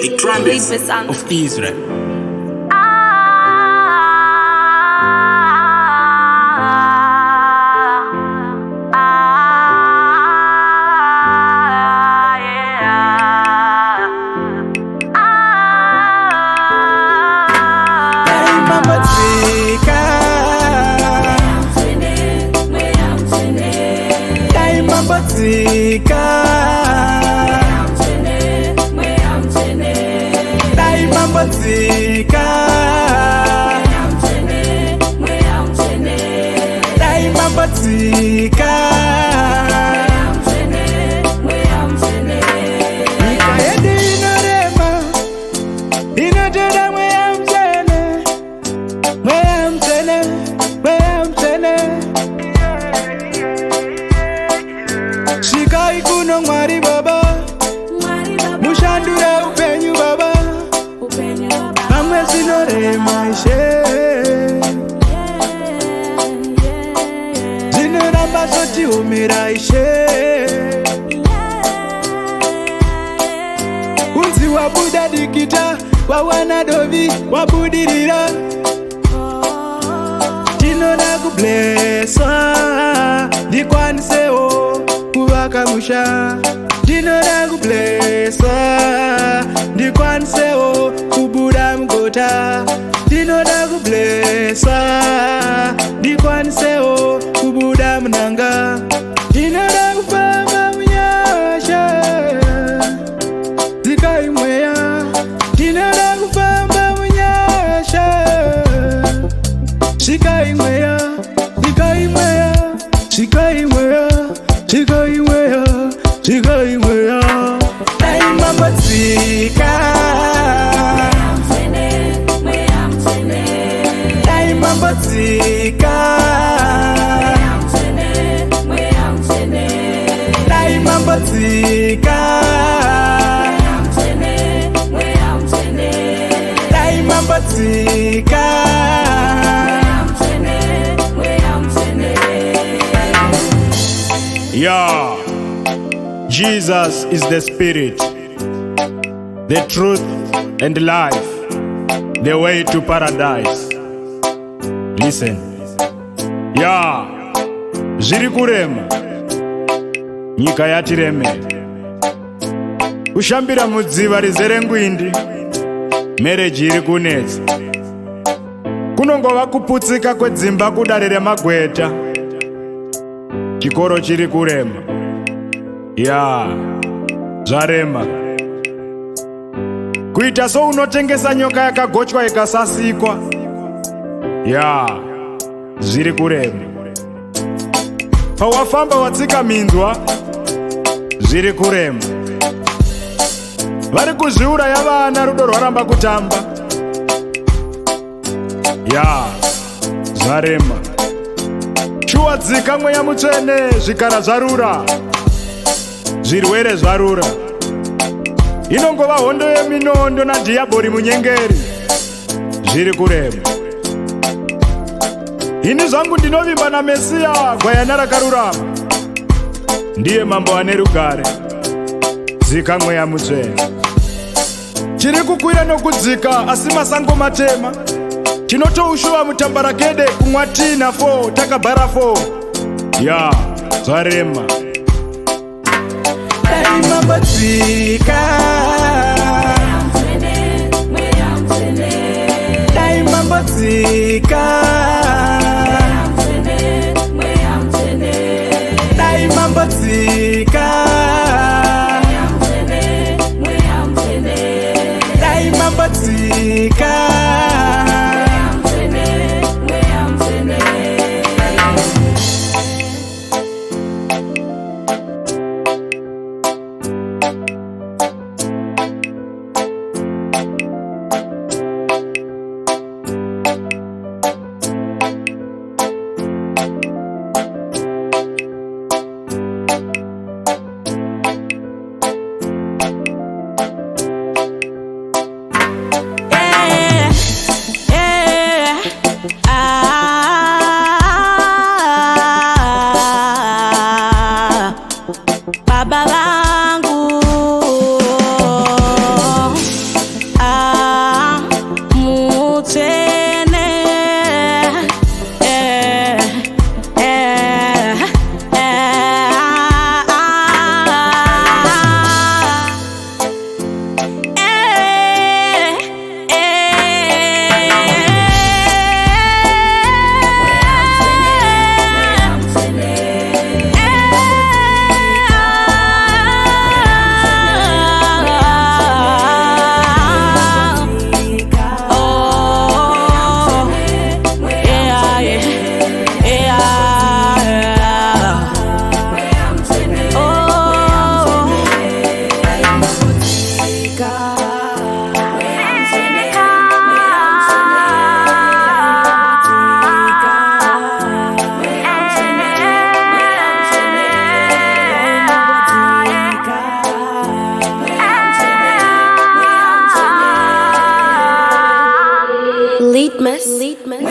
the trumpets of Israel. Mambodzika, Mambodzika, Mambodzika. Nikaedi inorema, inotera mweyamtene, mweyamtene, mweyamtene. Shikai kuno mwari baba, mushandure upenyu baba, amwe zinorema ishe, zinoramba soti umira ishe. Unzi wabuda dikita, wawana dovi, wabudirira. Tinoda kubleswa, dikwanise o. Wakamusha, dinoda kubleswa, ndikwanise o kubuda mgota. Dinoda kubleswa, ndikwanise o kubuda mnanga. Dinoda kufamba mnyasha, zikaimweya. Dinoda kufamba mnyasha, zikaimweya, zikaimweya, zikaimweya. Chikoimweya, chikoimweya. Mambodzika, Mambodzika, Mambodzika, Mambodzika. Yeah, Jesus is the Spirit, the truth and life, the way to paradise. Listen. Yeah, zviri kurema, nyika yatiremera. Kushambira mudziva rizere ngwindi, marriage iri kunetsa. Kunongova kuputsika kwedzimba kudare remagweta. Chikoro chiri kurema. Ya, zvarema. Kuita so unotengesa nyoka yakagochwa ikasasikwa. Ya, zviri kurema. Pawafamba watsika minzwa, zviri kurema. Vari kuzviuraya vana rudo rwaramba kutamba. Ya, zvarema. Chuwadzika mweya mutsvene, zvikara zvarura, zvirwere zvarura. Inongova hondo yeminondo nadhiyabhori munyengeri, zviri kurema. Ini zvangu ndinovimba naMesiya, Gwayana rakarurama. Ndiye mambo ane rugare, dzika mweya mutsvene. Chiri kukwira nokudzika, asi masango matema. Tinotoushuva mutambarakede kumwa tina 4 takabhara 4. Ya, zvarema. Mambodzika, Mambodzika, Mambodzika, Mambodzika. Leadmas. Leadmas.